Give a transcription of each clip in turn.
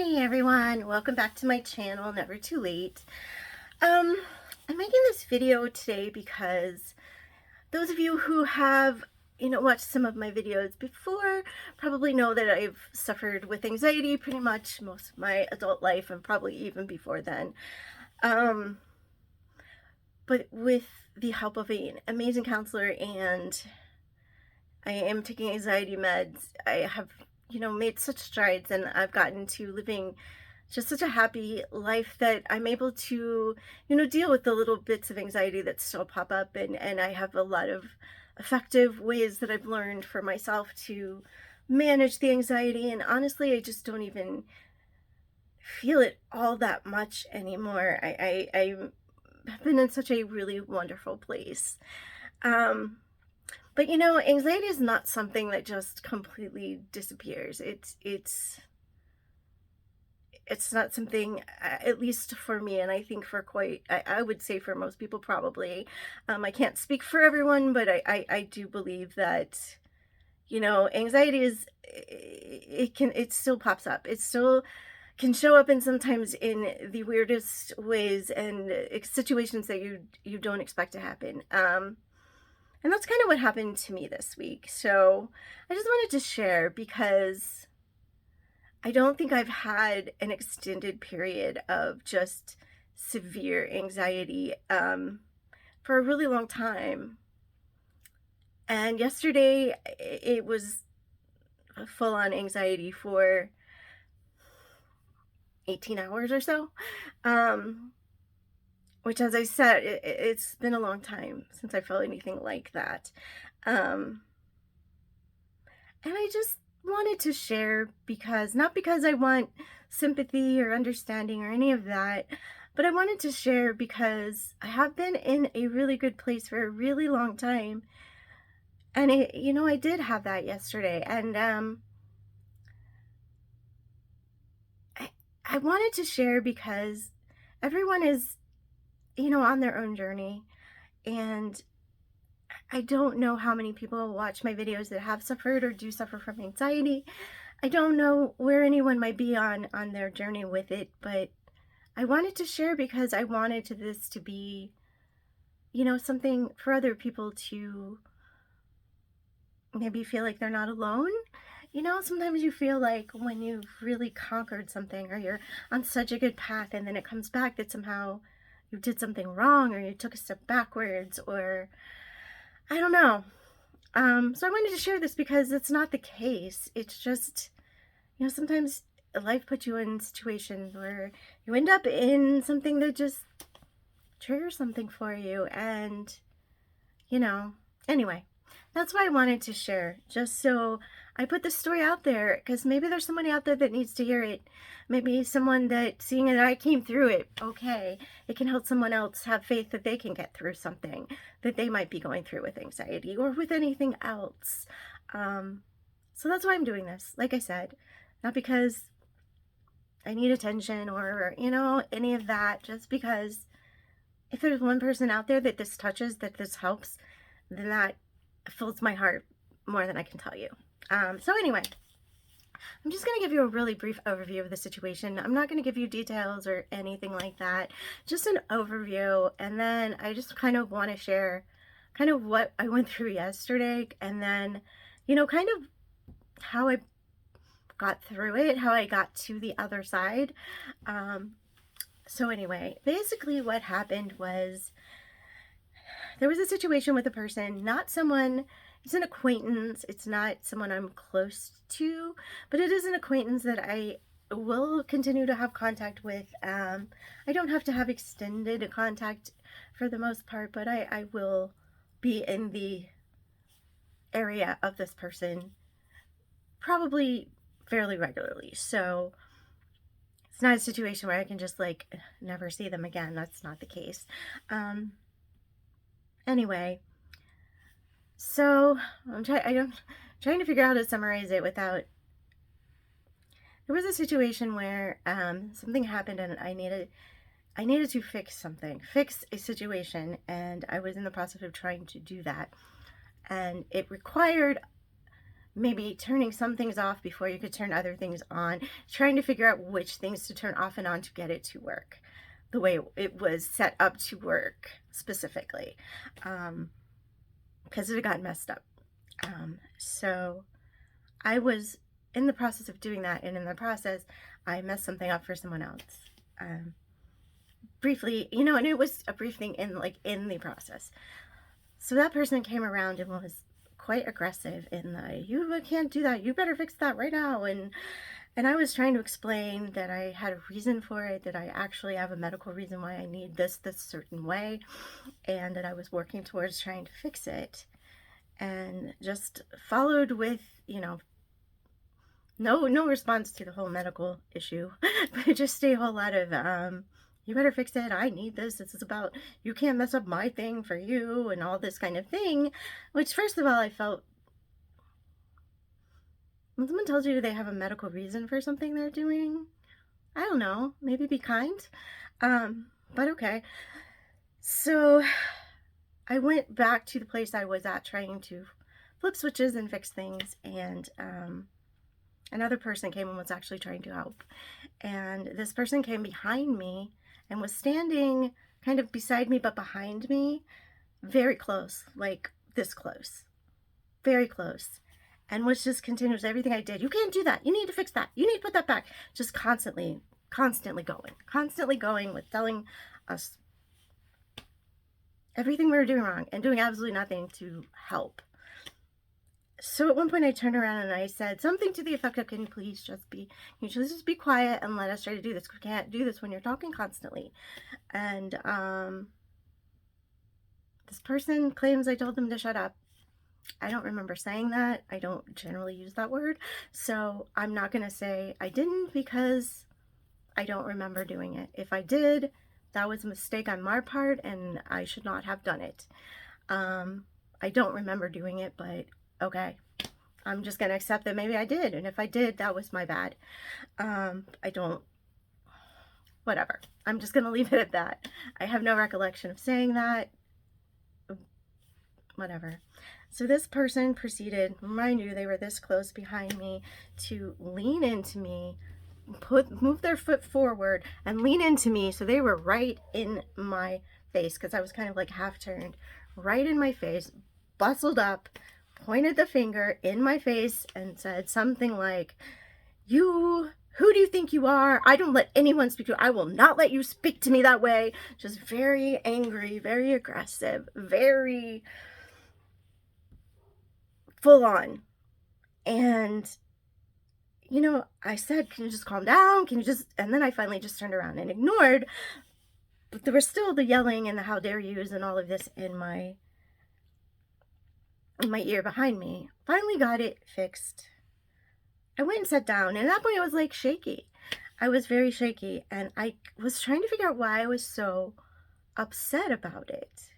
Hey everyone, welcome back to my channel, Never Too Late. I'm making this video today because those of you who have, watched some of my videos before probably know that I've suffered with anxiety pretty much most of my adult life and probably even before then. But with the help of an amazing counselor, and I am taking anxiety meds, I have made such strides, and I've gotten to living just such a happy life that I'm able to, deal with the little bits of anxiety that still pop up. And I have a lot of effective ways that I've learned for myself to manage the anxiety. And honestly, I just don't even feel it all that much anymore. I've been in such a really wonderful place. Um, but anxiety is not something that just completely disappears. It's not something, at least for me, and I think for I would say for most people probably. I can't speak for everyone, but I do believe that, anxiety it still pops up. It still can show up, and sometimes in the weirdest ways and situations that you don't expect to happen. And that's kind of what happened to me this week. So I just wanted to share because I don't think I've had an extended period of just severe anxiety for a really long time. And yesterday it was a full-on anxiety for 18 hours or so. Which, as I said, it's been a long time since I felt anything like that. Um, and I just wanted to share not because I want sympathy or understanding or any of that, but I wanted to share because I have been in a really good place for a really long time. And I did have that yesterday. And I wanted to share because everyone is, on their own journey. And I don't know how many people watch my videos that have suffered or do suffer from anxiety. I don't know where anyone might be on their journey with it, but I wanted to share because I wanted this to be, something for other people to maybe feel like they're not alone. Sometimes you feel like when you've really conquered something or you're on such a good path, and then it comes back that somehow you did something wrong or you took a step backwards, or I don't know. So I wanted to share this because it's not the case. It's just, sometimes life puts you in situations where you end up in something that just triggers something for you. And, anyway, that's why I wanted to share, just so I put this story out there, because maybe there's somebody out there that needs to hear it. Maybe someone that, seeing that I came through it, okay, it can help someone else have faith that they can get through something that they might be going through with anxiety or with anything else. So that's why I'm doing this. Like I said, not because I need attention or, any of that, just because if there's one person out there that this touches, that this helps, then that fills my heart more than I can tell you. So anyway, I'm just going to give you a really brief overview of the situation. I'm not going to give you details or anything like that, just an overview. And then I just kind of want to share kind of what I went through yesterday, and then, kind of how I got through it, how I got to the other side. So anyway, basically what happened was there was a situation with a person, not someone, it's an acquaintance, it's not someone I'm close to, but it is an acquaintance that I will continue to have contact with. I don't have to have extended contact for the most part, but I will be in the area of this person probably fairly regularly. So it's not a situation where I can just like never see them again. That's not the case. Anyway, so I'm trying to figure out how to summarize it without. There was a situation where something happened, and I needed to fix a situation, and I was in the process of trying to do that, and it required maybe turning some things off before you could turn other things on, trying to figure out which things to turn off and on to get it to work the way it was set up to work specifically, because it had gotten messed up. So I was in the process of doing that, and in the process, I messed something up for someone else. Briefly, and it was a brief thing in the process. So that person came around and was quite aggressive in you can't do that, you better fix that right now. And I was trying to explain that I had a reason for it, that I actually have a medical reason why I need this certain way, and that I was working towards trying to fix it. And just followed with, no response to the whole medical issue, but just a whole lot of, you better fix it, I need this is about, you can't mess up my thing for you, and all this kind of thing, which first of all, I felt, when someone tells you they have a medical reason for something they're doing, I don't know, maybe be kind, but okay. So I went back to the place I was at trying to flip switches and fix things, and another person came and was actually trying to help. And this person came behind me and was standing kind of beside me but behind me, very close, like this close, very close, and was just continuous everything I did. You can't do that, you need to fix that, you need to put that back, just constantly going with telling us everything we were doing wrong and doing absolutely nothing to help. So at one point I turned around and I said something to the effect of, can you please just be quiet and let us try to do this? We can't do this when you're talking constantly. And this person claims I told them to shut up. I don't remember saying that. I don't generally use that word. So I'm not going to say I didn't, because I don't remember doing it. If I did, that was a mistake on my part and I should not have done it. I don't remember doing it, but okay, I'm just gonna accept that maybe I did, and if I did, that was my bad. Whatever, I'm just gonna leave it at that. I have no recollection of saying that. Whatever. So this person proceeded, mind you, they were this close behind me, to lean into me, move their foot forward and lean into me, so they were right in my face, because I was kind of like half turned, right in my face, bustled up, pointed the finger in my face and said something like, who do you think you are? I don't let anyone speak to you. I will not let you speak to me that way. Just very angry, very aggressive, very full on. And I said, can you just calm down? And then I finally just turned around and ignored, but there was still the yelling and the how dare yous and all of this in my ear behind me. Finally got it fixed. I went and sat down, and at that point I was like shaky. I was very shaky, and I was trying to figure out why I was so upset about it.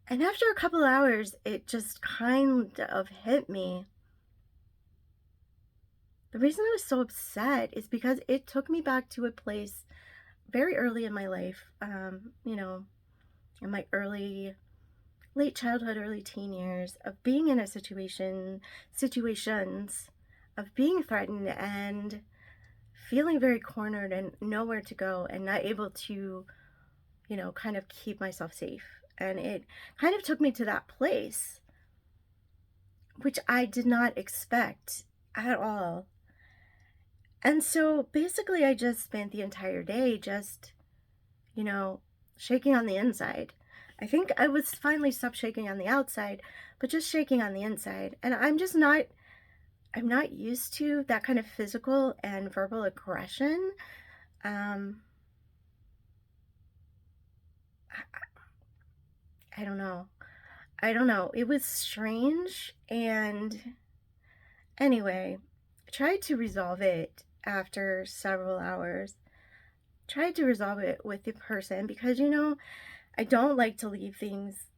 And after a couple hours, it just kind of hit me. The reason I was so upset is because it took me back to a place very early in my life, in my late childhood, early teen years, of being in a situations of being threatened and feeling very cornered and nowhere to go and not able to, kind of keep myself safe. And it kind of took me to that place, which I did not expect at all. And so basically I just spent the entire day just, shaking on the inside. I think I was finally stopped shaking on the outside, but just shaking on the inside. And I'm not used to that kind of physical and verbal aggression. I don't know. It was strange. And anyway, I tried to resolve it after several hours. Tried to resolve it with the person because, I don't like to leave things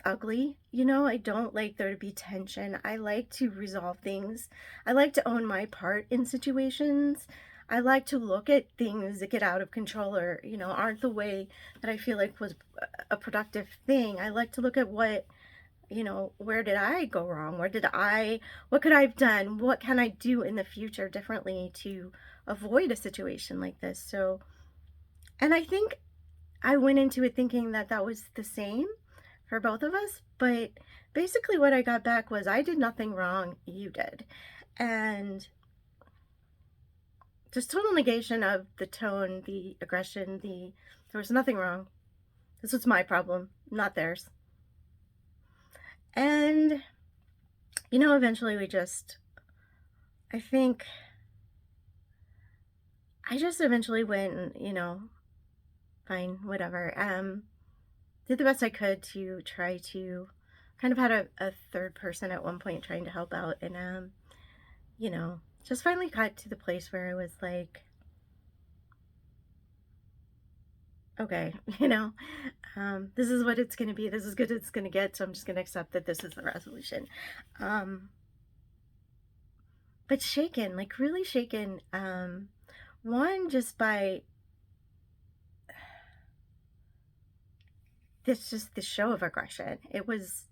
ugly. I don't like there to be tension. I like to resolve things. I like to own my part in situations. I like to look at things that get out of control or, aren't the way that I feel like was a productive thing. I like to look at what where did I go wrong? What could I have done? What can I do in the future differently to avoid a situation like this? So, and I think I went into it thinking that that was the same for both of us, but basically what I got back was I did nothing wrong, you did. And just total negation of the tone, the aggression, there was nothing wrong. This was my problem, not theirs. And, eventually I think I just eventually went and, fine, whatever. Did the best I could to try to kind of had a third person at one point trying to help out, and just finally got to the place where I was like, okay, this is what it's gonna be. This is good it's gonna get. So I'm just gonna accept that this is the resolution. But shaken, like really shaken. One, just by this show of aggression. It was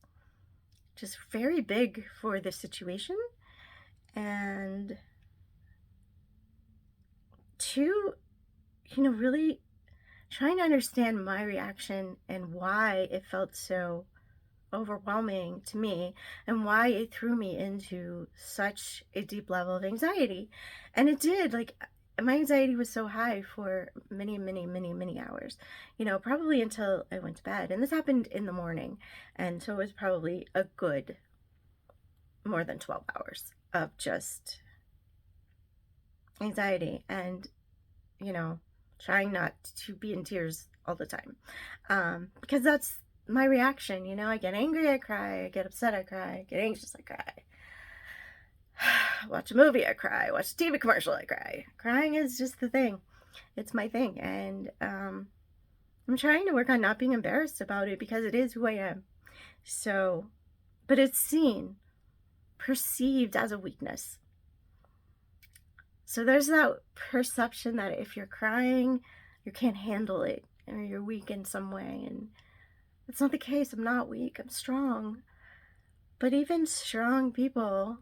just very big for the situation. And two, really trying to understand my reaction and why it felt so overwhelming to me and why it threw me into such a deep level of anxiety. And it did, like, my anxiety was so high for many, many, many, many hours, probably until I went to bed. And this happened in the morning. And so it was probably a good more than 12 hours of just anxiety and, trying not to be in tears all the time. Because that's my reaction, I get angry, I cry, I get upset, I cry, I get anxious, I cry. Watch a movie, I cry. Watch a TV commercial, I cry. Crying is just the thing. It's my thing. And I'm trying to work on not being embarrassed about it because it is who I am. So, but it's perceived as a weakness. So there's that perception that if you're crying, you can't handle it or you're weak in some way. And it's not the case. I'm not weak. I'm strong. But even strong people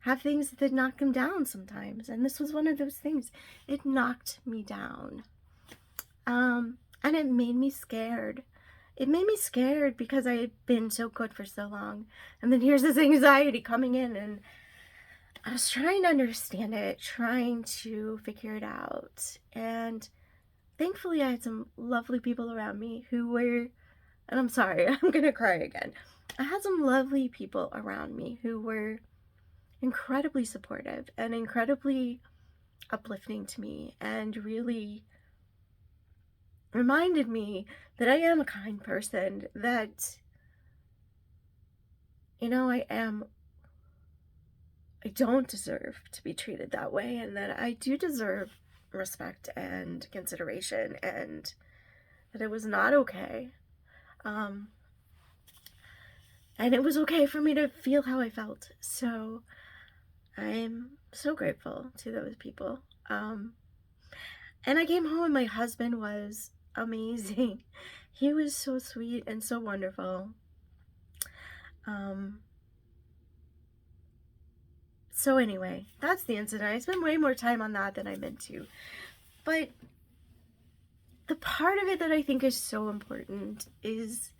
have things that knock them down sometimes. And this was one of those things. It knocked me down. And it made me scared. It made me scared because I had been so good for so long. And then here's this anxiety coming in, and I was trying to understand it, trying to figure it out. And thankfully I had some lovely people around me who were, and I'm sorry, I'm gonna cry again. I had some lovely people around me who were incredibly supportive and incredibly uplifting to me and really reminded me that I am a kind person, that, I don't deserve to be treated that way, and that I do deserve respect and consideration, and that it was not okay. And it was okay for me to feel how I felt. So I'm so grateful to those people. And I came home and my husband was amazing. He was so sweet and so wonderful. So anyway, that's the incident. I spent way more time on that than I meant to. But the part of it that I think is so important is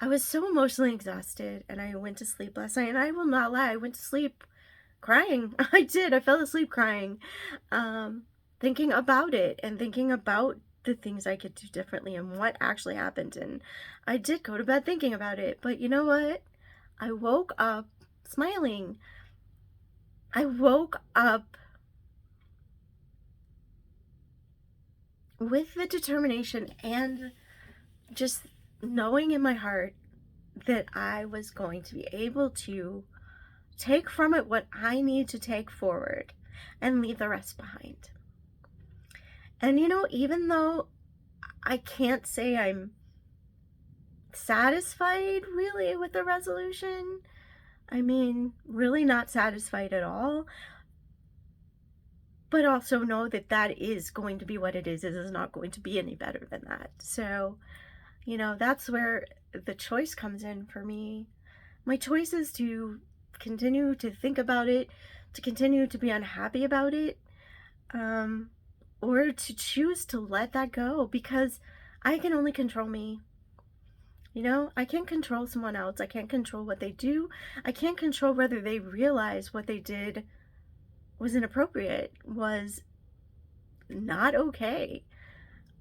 I was so emotionally exhausted and I went to sleep last night, and I will not lie, I went to sleep crying. I did. I fell asleep crying, thinking about it and thinking about the things I could do differently and what actually happened. And I did go to bed thinking about it. But you know what? I woke up smiling. I woke up with the determination and just knowing in my heart that I was going to be able to take from it what I need to take forward and leave the rest behind. And even though I can't say I'm satisfied really with the resolution, I mean, really not satisfied at all, but also know that that is going to be what it is. It is not going to be any better than that. So, That's where the choice comes in for me. My choice is to continue to think about it, to continue to be unhappy about it, um, or to choose to let that go, because I can only control me. I can't control someone else. I can't control what they do. I can't control whether they realize what they did was inappropriate, was not okay.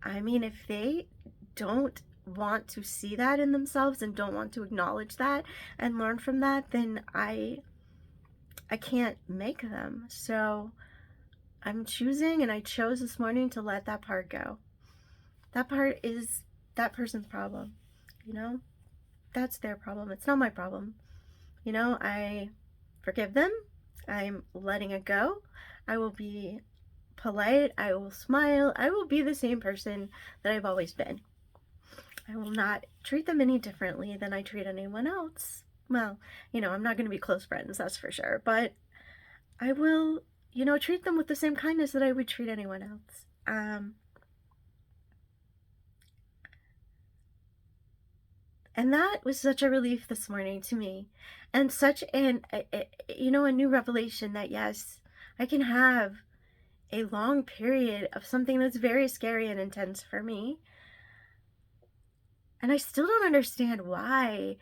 I mean, if they don't want to see that in themselves and don't want to acknowledge that and learn from that, then I can't make them. So I'm choosing, and I chose this morning to let that part go. That part is that person's problem. You know, that's their problem. It's not my problem. I forgive them. I'm letting it go. I will be polite. I will smile. I will be the same person that I've always been. I will not treat them any differently than I treat anyone else. Well, I'm not going to be close friends, that's for sure. But I will, treat them with the same kindness that I would treat anyone else. And that was such a relief this morning to me, and such a new revelation that yes, I can have a long period of something that's very scary and intense for me. And I still don't understand why.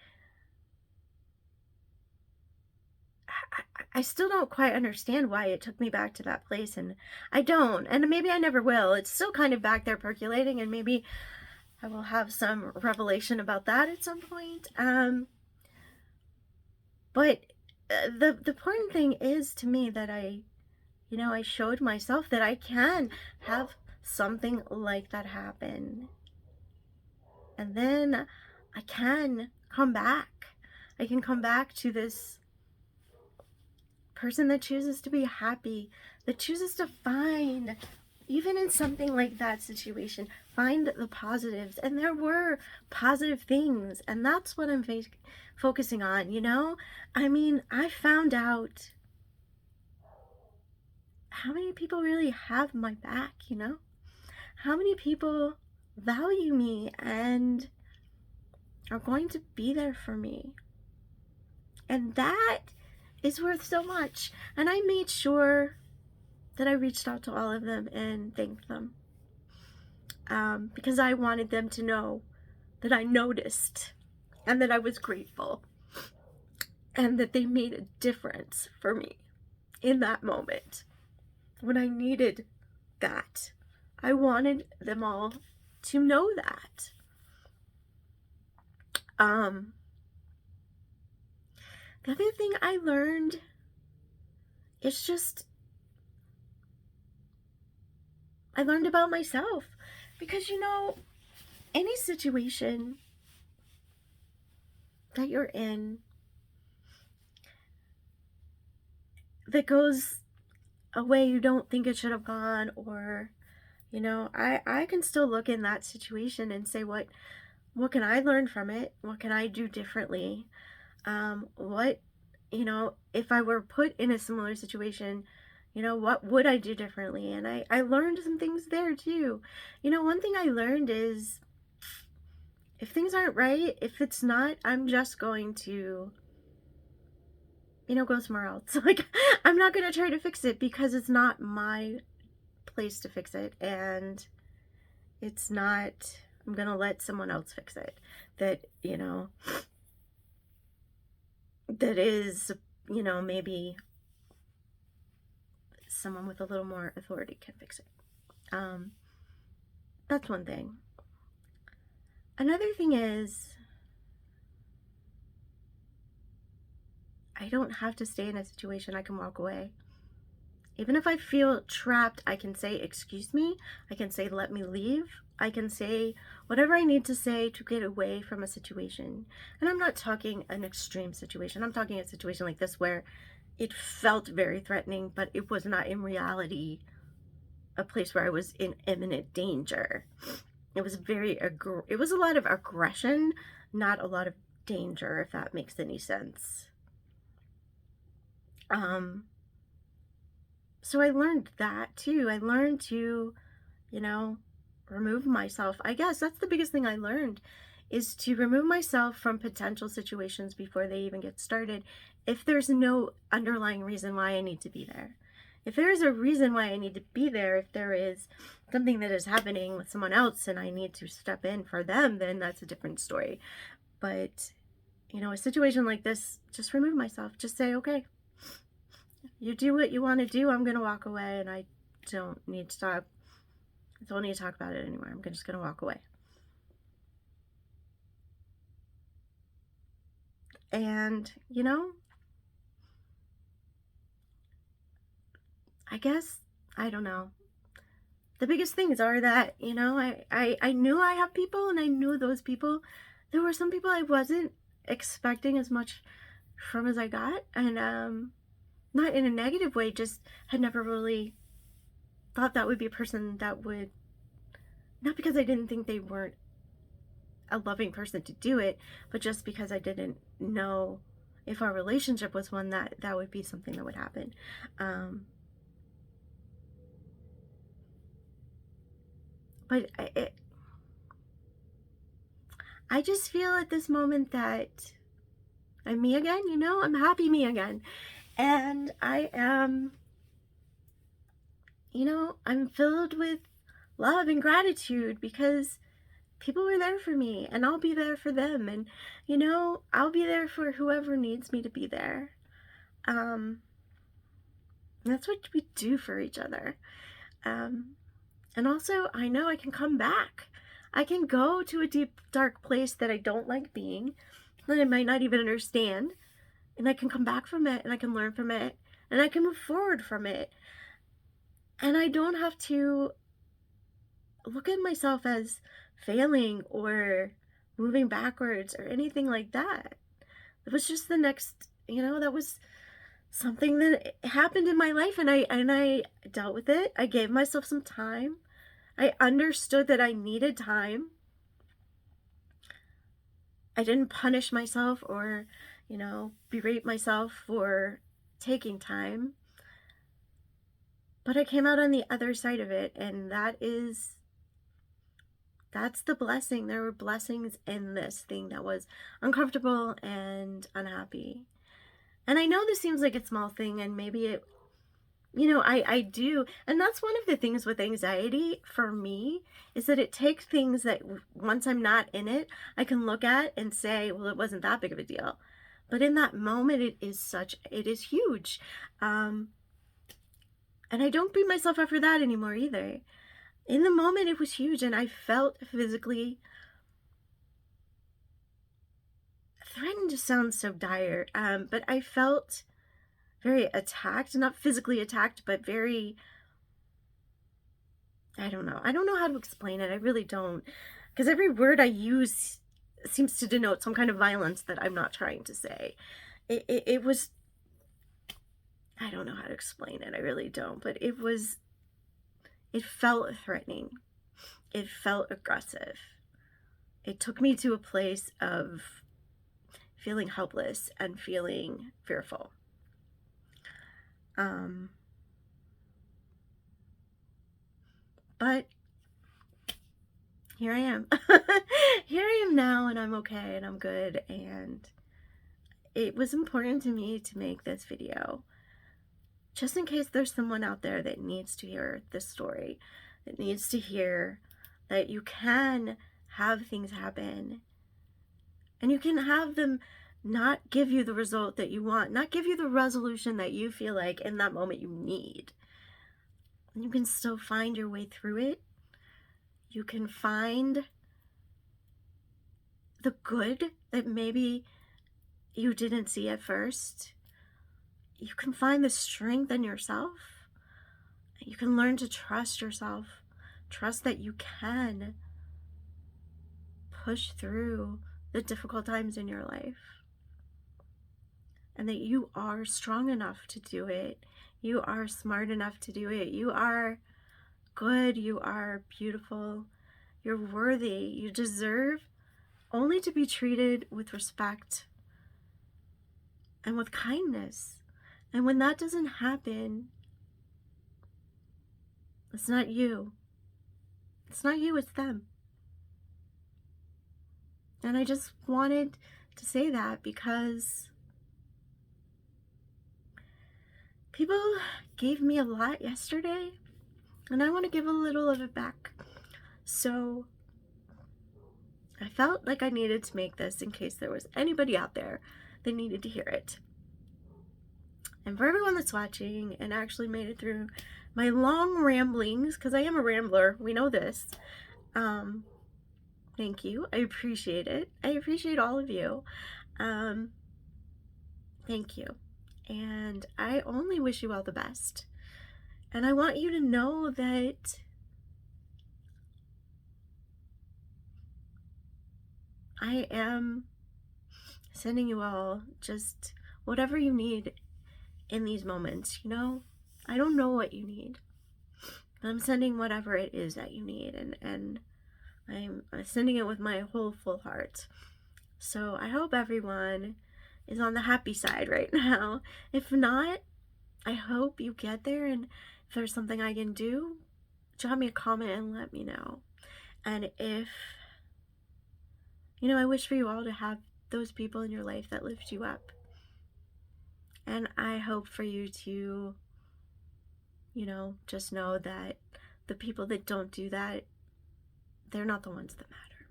I still don't quite understand why it took me back to that place, and I don't, and maybe I never will. It's still kind of back there percolating, and maybe I will have some revelation about that at some point. But the important thing is to me that I showed myself that I can have something like that happen, and then I can come back. I can come back to this person that chooses to be happy, that chooses to find, even in something like that situation, find the positives. And there were positive things, and that's what I'm focusing on. I mean, I found out how many people really have my back. How many people value me and are going to be there for me, and that is worth so much. And I made sure that I reached out to all of them and thanked them, because I wanted them to know that I noticed and that I was grateful and that they made a difference for me in that moment when I needed that. I wanted them all to know that. The other thing I learned is just, I learned about myself, because any situation that you're in that goes a way you don't think it should have gone, or I can still look in that situation and say, what can I learn from it? What can I do differently? What if I were put in a similar situation, what would I do differently? And I learned some things there too. One thing I learned is, if things aren't right, if it's not, I'm just going to go somewhere else. Like, I'm not going to try to fix it, because it's not my place to fix it, and it's not, I'm going to let someone else fix it. That that is, maybe someone with a little more authority can fix it. That's one thing. Another thing is, I don't have to stay in a situation. I can walk away. Even if I feel trapped, I can say, excuse me. I can say, let me leave. I can say whatever I need to say to get away from a situation. And I'm not talking an extreme situation. I'm talking a situation like this where it felt very threatening, but it was not in reality a place where I was in imminent danger. It was it was a lot of aggression, not a lot of danger, if that makes any sense. So I learned that too. I learned to, remove myself. I guess that's the biggest thing I learned, is to remove myself from potential situations before they even get started if there's no underlying reason why I need to be there. If there is a reason why I need to be there, if there is something that is happening with someone else and I need to step in for them, then that's a different story. But, a situation like this, just remove myself. Just say, okay, you do what you want to do. I'm going to walk away, and I don't need to talk. I don't need to talk about it anymore. I'm just going to walk away. And, I guess, I don't know. The biggest things are that, I knew I have people, and I knew those people. There were some people I wasn't expecting as much from as I got. And not in a negative way, just had never really thought that would be a person that would, not because I didn't think they weren't a loving person to do it, but just because I didn't know if our relationship was one that would be something that would happen. But I just feel at this moment that I'm me again, I'm happy me again. And I am, I'm filled with love and gratitude because people were there for me, and I'll be there for them. And, I'll be there for whoever needs me to be there. That's what we do for each other. And also, I know I can come back. I can go to a deep, dark place that I don't like being, that I might not even understand, and I can come back from it, and I can learn from it, and I can move forward from it. And I don't have to look at myself as failing or moving backwards or anything like that. It was just the next, that was something that happened in my life, and I dealt with it. I gave myself some time. I understood that I needed time. I didn't punish myself or, berate myself for taking time. But I came out on the other side of it, and that's the blessing. There were blessings in this thing that was uncomfortable and unhappy. And I know this seems like a small thing, and maybe it, I do. And that's one of the things with anxiety for me, is that it takes things that once I'm not in it, I can look at and say, well, it wasn't that big of a deal. But in that moment, it is huge. And I don't beat myself up for that anymore either. In the moment, it was huge, and I felt physically threatened. To sound so dire, but I felt very attacked, not physically attacked, but very, I don't know how to explain it. I really don't, because every word I use seems to denote some kind of violence that I'm not trying to say. It was, I don't know how to explain it. I really don't, but it felt threatening. It felt aggressive. It took me to a place of feeling helpless and feeling fearful. But here I am. Here I am now, and I'm okay, and I'm good, and it was important to me to make this video just in case there's someone out there that needs to hear this story, that needs to hear that you can have things happen, and you can have them not give you the result that you want, not give you the resolution that you feel like in that moment you need. And you can still find your way through it. You can find the good that maybe you didn't see at first. You can find the strength in yourself. You can learn to trust yourself. Trust that you can push through the difficult times in your life. And that you are strong enough to do it. You are smart enough to do it. You are good. You are beautiful. You're worthy. You deserve only to be treated with respect and with kindness. And when that doesn't happen, it's not you. It's not you, it's them. And I just wanted to say that because people gave me a lot yesterday, and I want to give a little of it back. So I felt like I needed to make this in case there was anybody out there that needed to hear it. And for everyone that's watching and actually made it through my long ramblings, because I am a rambler, we know this. Thank you. I appreciate it. I appreciate all of you. Thank you. And I only wish you all the best. And I want you to know that I am sending you all just whatever you need in these moments, you know? I don't know what you need. I'm sending whatever it is that you need, and I'm sending it with my whole full heart. So I hope everyone is on the happy side right now. If not, I hope you get there, and if there's something I can do, drop me a comment and let me know. And if, I wish for you all to have those people in your life that lift you up. And I hope for you to, just know that the people that don't do that, they're not the ones that matter.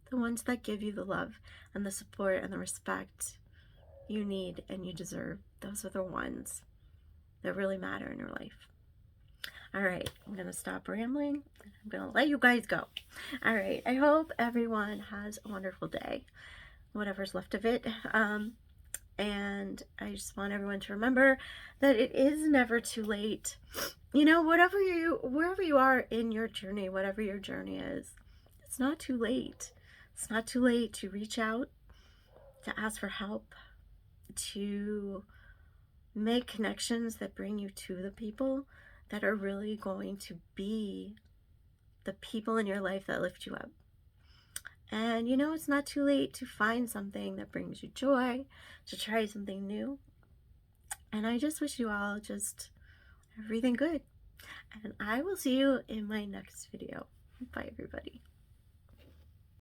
The ones that give you the love and the support and the respect you need and you deserve, those are the ones that really matter in your life. All right, I'm going to stop rambling. I'm going to let you guys go. All right, I hope everyone has a wonderful day, whatever's left of it. And I just want everyone to remember that it is never too late. Wherever you are in your journey, whatever your journey is, it's not too late. It's not too late to reach out, to ask for help, to make connections that bring you to the people that are really going to be the people in your life that lift you up. And it's not too late to find something that brings you joy, to try something new. And I just wish you all just everything good. And I will see you in my next video. Bye, everybody.